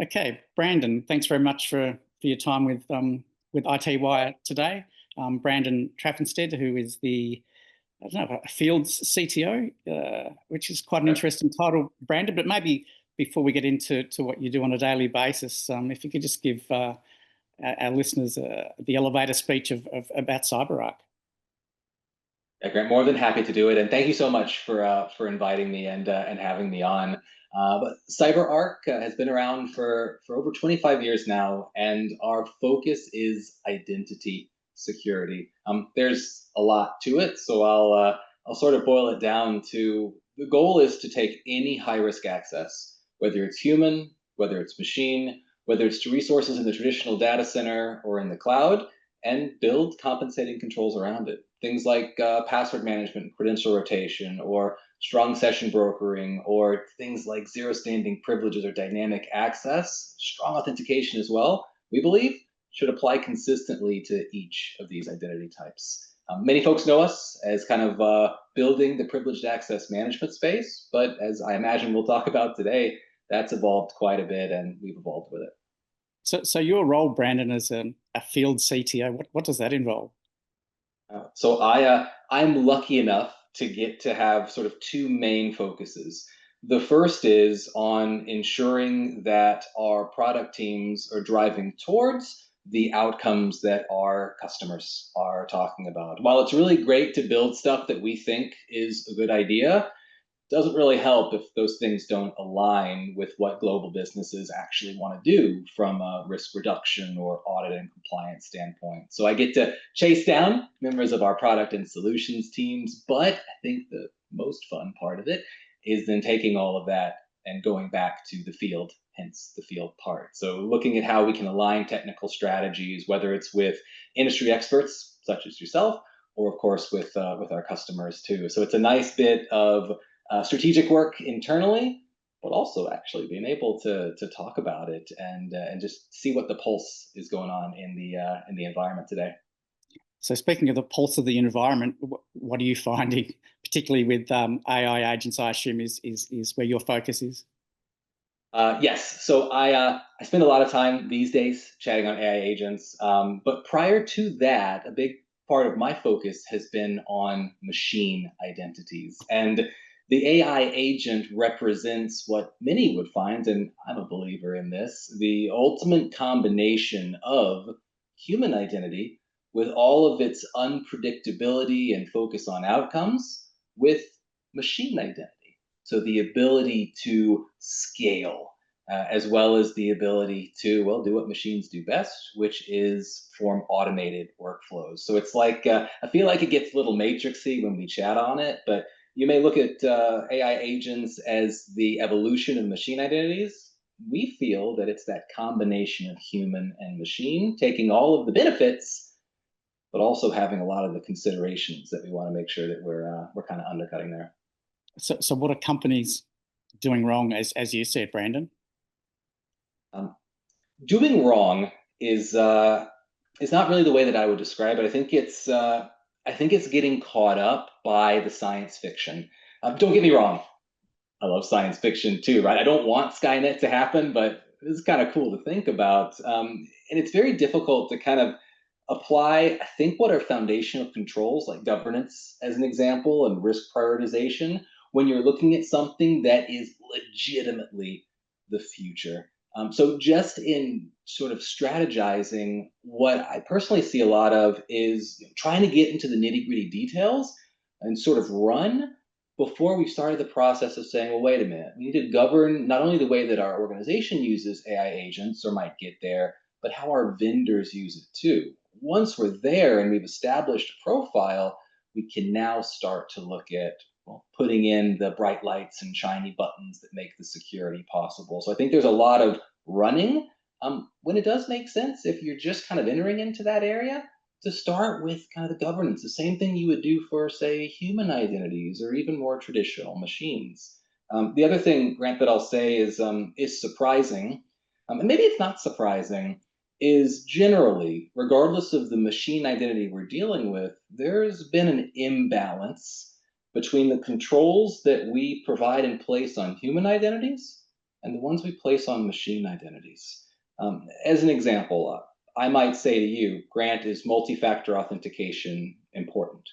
Okay, Brandon, thanks very much for your time with IT Wire today. Brandon Traffinstead, who is the I don't know, a Fields CTO, which is quite an interesting title, Brandon. But maybe before we get into what you do on a daily basis, if you could just give our listeners the elevator speech about CyberArk. Yeah, Grant, more than happy to do it, and thank you so much for inviting me and having me on. But CyberArk has been around for over 25 years now, and our focus is identity security. There's a lot to it, so I'll sort of boil it down to the goal is to take any high risk access, whether it's human, whether it's machine, whether it's to resources in the traditional data center or in the cloud, and build compensating controls around it. Things like password management, credential rotation, or strong session brokering, or things like zero standing privileges or dynamic access, strong authentication as well, we believe should apply consistently to each of these identity types. Many folks know us as kind of building the privileged access management space, but as I imagine we'll talk about today, that's evolved quite a bit and we've evolved with it. So your role, Brandon, as a field CTO, what does that involve? I'm lucky enough to get to have sort of two main focuses. The first is on ensuring that our product teams are driving towards the outcomes that our customers are talking about. While it's really great to build stuff that we think is a good idea, doesn't really help if those things don't align with what global businesses actually want to do from a risk reduction or audit and compliance standpoint. So I get to chase down members of our product and solutions teams, but I think the most fun part of it is then taking all of that and going back to the field, hence the field part. So looking at how we can align technical strategies, whether it's with industry experts such as yourself, or of course with our customers too. So it's a nice bit of strategic work internally, but also actually being able to talk about it and just see what the pulse is going on in the environment today. So speaking of the pulse of the environment, what are you finding, particularly with AI agents? I assume is where your focus is. Yes, so I spend a lot of time these days chatting on AI agents, but prior to that, a big part of my focus has been on machine identities. And the AI agent represents what many would find, and I'm a believer in this, the ultimate combination of human identity with all of its unpredictability and focus on outcomes with machine identity. So the ability to scale, as well as the ability to, well, do what machines do best, which is form automated workflows. So it's like, I feel like it gets a little matrixy when we chat on it, but you may look at AI agents as the evolution of machine identities. We feel that it's that combination of human and machine, taking all of the benefits, but also having a lot of the considerations that we want to make sure that we're kind of undercutting there. So what are companies doing wrong, as you said, Brandon? Um, Doing wrong is not really the way that I would describe it. I think it's getting caught up by the science fiction. Don't get me wrong, I love science fiction too, right? I don't want Skynet to happen, but it's kind of cool to think about. And it's very difficult to kind of apply, I think, what are foundational controls like governance, as an example, and risk prioritization when you're looking at something that is legitimately the future. So, just in sort of strategizing, what I personally see a lot of is trying to get into the nitty gritty details and sort of run before we started the process of saying, well, wait a minute, we need to govern not only the way that our organization uses AI agents or might get there, but how our vendors use it too. Once we're there and we've established a profile, we can now start to look at, well, putting in the bright lights and shiny buttons that make the security possible. So I think there's a lot of running when it does make sense if you're just kind of entering into that area to start with kind of the governance, the same thing you would do for, say, human identities or even more traditional machines. The other thing, Grant, that I'll say is surprising, and maybe it's not surprising, is generally, regardless of the machine identity we're dealing with, there's been an imbalance between the controls that we provide in place on human identities and the ones we place on machine identities. As an example, I might say to you, Grant, is multi-factor authentication important?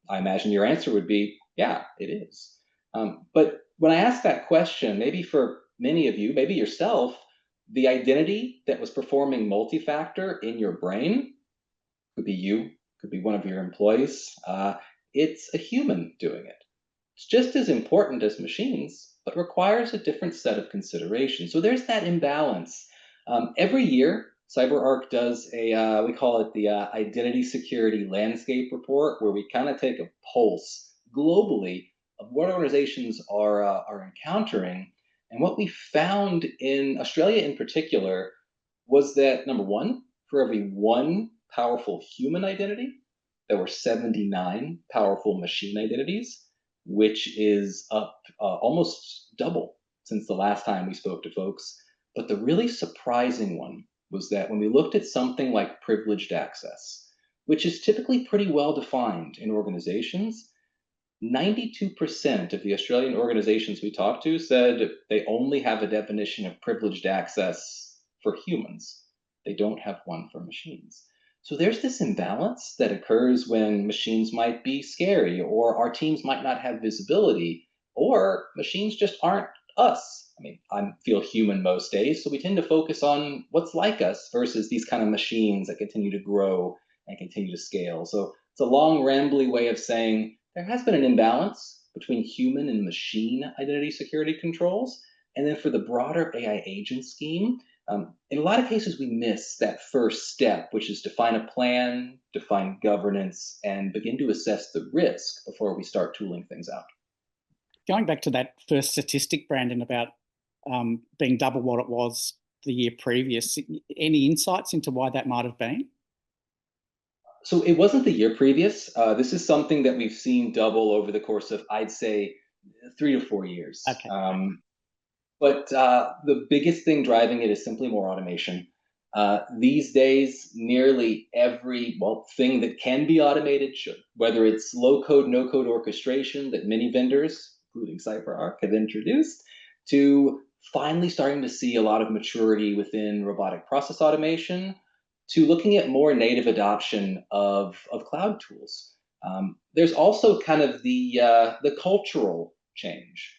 I imagine your answer would be, yeah, it is. But when I ask that question, maybe for many of you, maybe yourself, the identity that was performing multi-factor in your brain could be you, could be one of your employees. It's a human doing it. It's just as important as machines, but requires a different set of considerations. So there's that imbalance. Every year, CyberArk does we call it the Identity Security Landscape Report, where we kind of take a pulse globally of what organizations are encountering. And what we found in Australia in particular was that number one, for every one powerful human identity, there were 79 powerful machine identities, which is up almost double since the last time we spoke to folks. But the really surprising one was that when we looked at something like privileged access, which is typically pretty well defined in organizations, 92% of the Australian organizations we talked to said they only have a definition of privileged access for humans. They don't have one for machines. So there's this imbalance that occurs when machines might be scary, or our teams might not have visibility, or machines just aren't us. I mean, I feel human most days, so we tend to focus on what's like us versus these kind of machines that continue to grow and continue to scale. So it's a long, rambly way of saying there has been an imbalance between human and machine identity security controls. And then for the broader AI agent scheme, in a lot of cases, we miss that first step, which is define a plan, define governance, and begin to assess the risk before we start tooling things out. Going back to that first statistic, Brandon, about being double what it was the year previous, any insights into why that might have been? So it wasn't the year previous. This is something that we've seen double over the course of, I'd say, 3 to 4 years. Okay. But the biggest thing driving it is simply more automation. These days, nearly every thing that can be automated should, whether it's low code, no code orchestration that many vendors, including CyberArk, have introduced, to finally starting to see a lot of maturity within robotic process automation, to looking at more native adoption of cloud tools. There's also kind of the cultural change.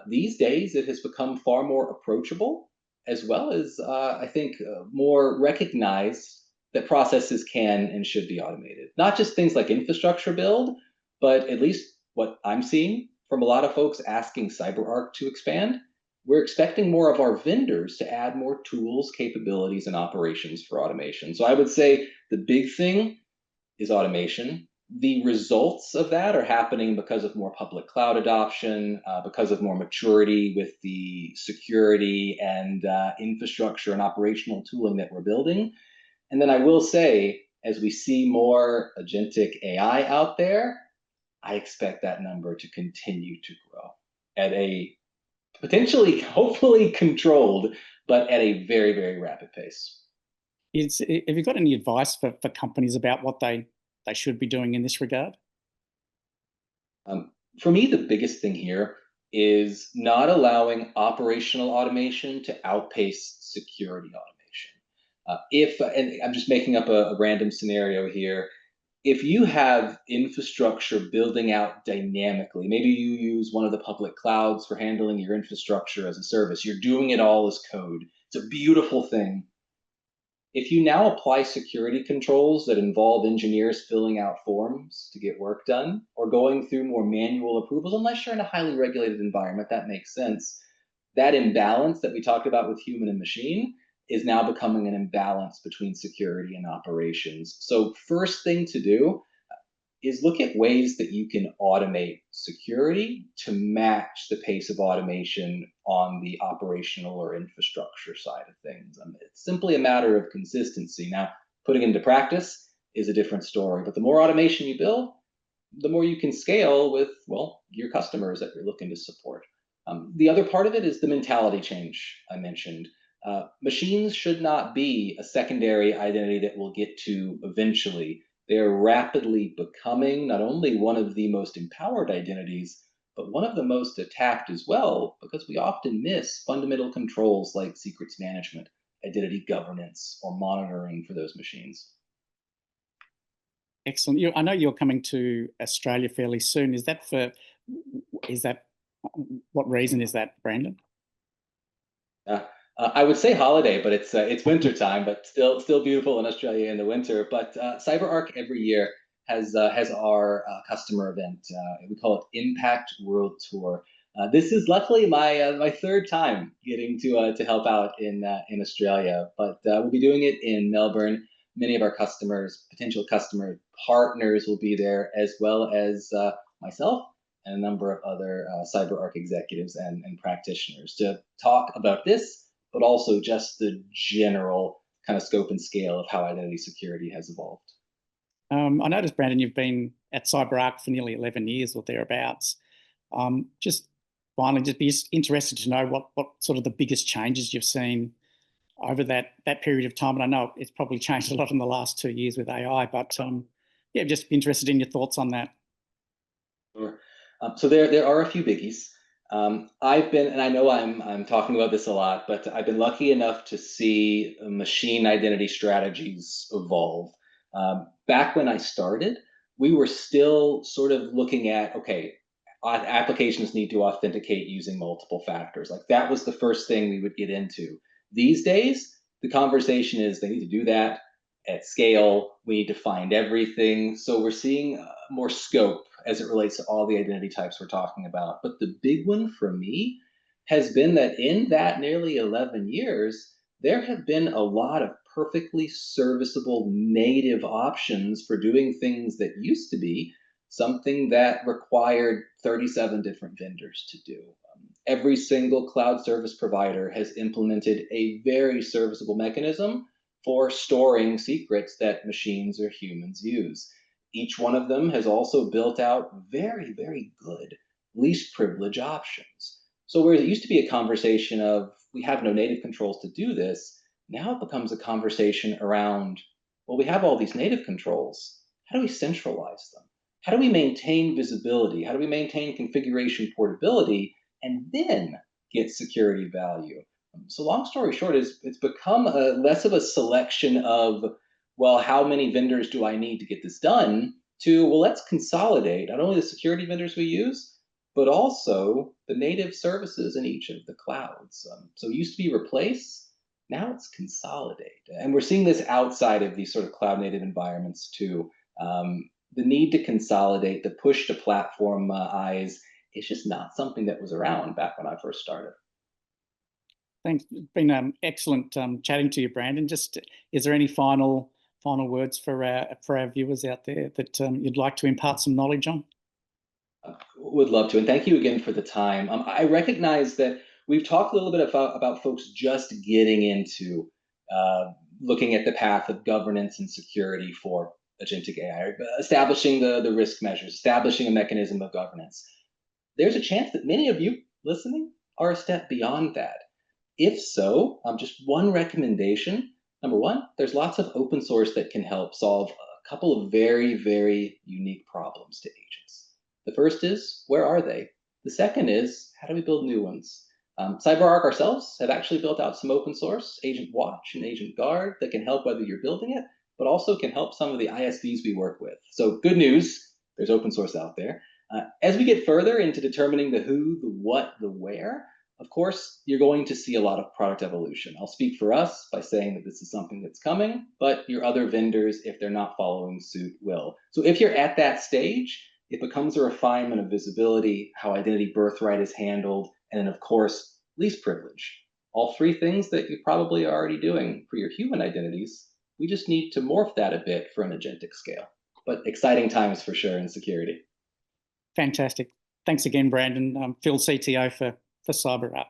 These days, it has become far more approachable, as well as I think more recognized that processes can and should be automated. Not just things like infrastructure build, but at least what I'm seeing from a lot of folks asking CyberArk to expand, we're expecting more of our vendors to add more tools, capabilities, and operations for automation. So I would say the big thing is automation. The results of that are happening because of more public cloud adoption, because of more maturity with the security and infrastructure and operational tooling that we're building. And then I will say, as we see more agentic AI out there, I expect that number to continue to grow at a potentially, hopefully controlled, but at a very, very rapid pace. Have you got any advice for companies about what they should be doing in this regard? For me, the biggest thing here is not allowing operational automation to outpace security automation. And I'm just making up a random scenario here, if you have infrastructure building out dynamically, maybe you use one of the public clouds for handling your infrastructure as a service, you're doing it all as code. It's a beautiful thing. If you now apply security controls that involve engineers filling out forms to get work done or going through more manual approvals, unless you're in a highly regulated environment, that makes sense. That imbalance that we talked about with human and machine is now becoming an imbalance between security and operations. So first thing to do is look at ways that you can automate security to match the pace of automation on the operational or infrastructure side of things. It's simply a matter of consistency. Now, putting into practice is a different story, but the more automation you build, the more you can scale with, your customers that you're looking to support. The other part of it is the mentality change I mentioned. Machines should not be a secondary identity that we'll get to eventually. They're rapidly becoming not only one of the most empowered identities, but one of the most attacked as well because we often miss fundamental controls like secrets management, identity governance, or monitoring for those machines. Excellent. I know you're coming to Australia fairly soon. Is that, what reason is that, Brandon? Uh, I would say holiday, but it's winter time, but still beautiful in Australia in the winter. But CyberArk every year has our customer event. We call it Impact World Tour. This is luckily my third time getting to help out in Australia, but we'll be doing it in Melbourne. Many of our customers, potential customer partners, will be there, as well as myself and a number of other CyberArk executives and practitioners to talk about this, but also just the general kind of scope and scale of how identity security has evolved. I noticed, Brandon, you've been at CyberArk for nearly 11 years or thereabouts. Just finally, just be interested to know what sort of the biggest changes you've seen over that period of time. And I know it's probably changed a lot in the last 2 years with AI, but yeah, just be interested in your thoughts on that. Sure. So there are a few biggies. I've been, and I know I'm talking about this a lot, but I've been lucky enough to see machine identity strategies evolve. Back when I started, we were still sort of looking at, okay, applications need to authenticate using multiple factors. Like that was the first thing we would get into. These days, the conversation is they need to do that at scale. We need to find everything. So we're seeing more scope as it relates to all the identity types we're talking about. But the big one for me has been that in that nearly 11 years, there have been a lot of perfectly serviceable native options for doing things that used to be something that required 37 different vendors to do. Every single cloud service provider has implemented a very serviceable mechanism for storing secrets that machines or humans use. Each one of them has also built out very, very good least privilege options. So, whereas it used to be a conversation of we have no native controls to do this, now it becomes a conversation around, well, we have all these native controls. How do we centralize them? How do we maintain visibility? How do we maintain configuration portability and then get security value? So long story short is it's become less of a selection of, well, how many vendors do I need to get this done, to, well, let's consolidate not only the security vendors we use, but also the native services in each of the clouds. So it used to be replace, now it's consolidate. And we're seeing this outside of these sort of cloud native environments too. The need to consolidate, the push to platform eyes, it's just not something that was around back when I first started. Thanks. It's been excellent chatting to you, Brandon. Just, is there any final words for our viewers out there that you'd like to impart some knowledge on? Would love to, and thank you again for the time. I recognize that we've talked a little bit about folks just getting into looking at the path of governance and security for agentic AI, establishing the risk measures, establishing a mechanism of governance. There's a chance that many of you listening are a step beyond that. If so, just one recommendation. Number one, there's lots of open source that can help solve a couple of very, very unique problems to agents. The first is, where are they? The second is, how do we build new ones? CyberArk ourselves have actually built out some open source, Agent Watch and Agent Guard, that can help whether you're building it, but also can help some of the ISVs we work with. So good news, there's open source out there. As we get further into determining the who, the what, the where, of course, you're going to see a lot of product evolution. I'll speak for us by saying that this is something that's coming, but your other vendors, if they're not following suit, will. So if you're at that stage, it becomes a refinement of visibility, how identity birthright is handled, and then, of course, least privilege. All three things that you probably are already doing for your human identities. We just need to morph that a bit for an agentic scale. But exciting times for sure in security. Fantastic. Thanks again, Brandon. Phil, CTO for CyberArk.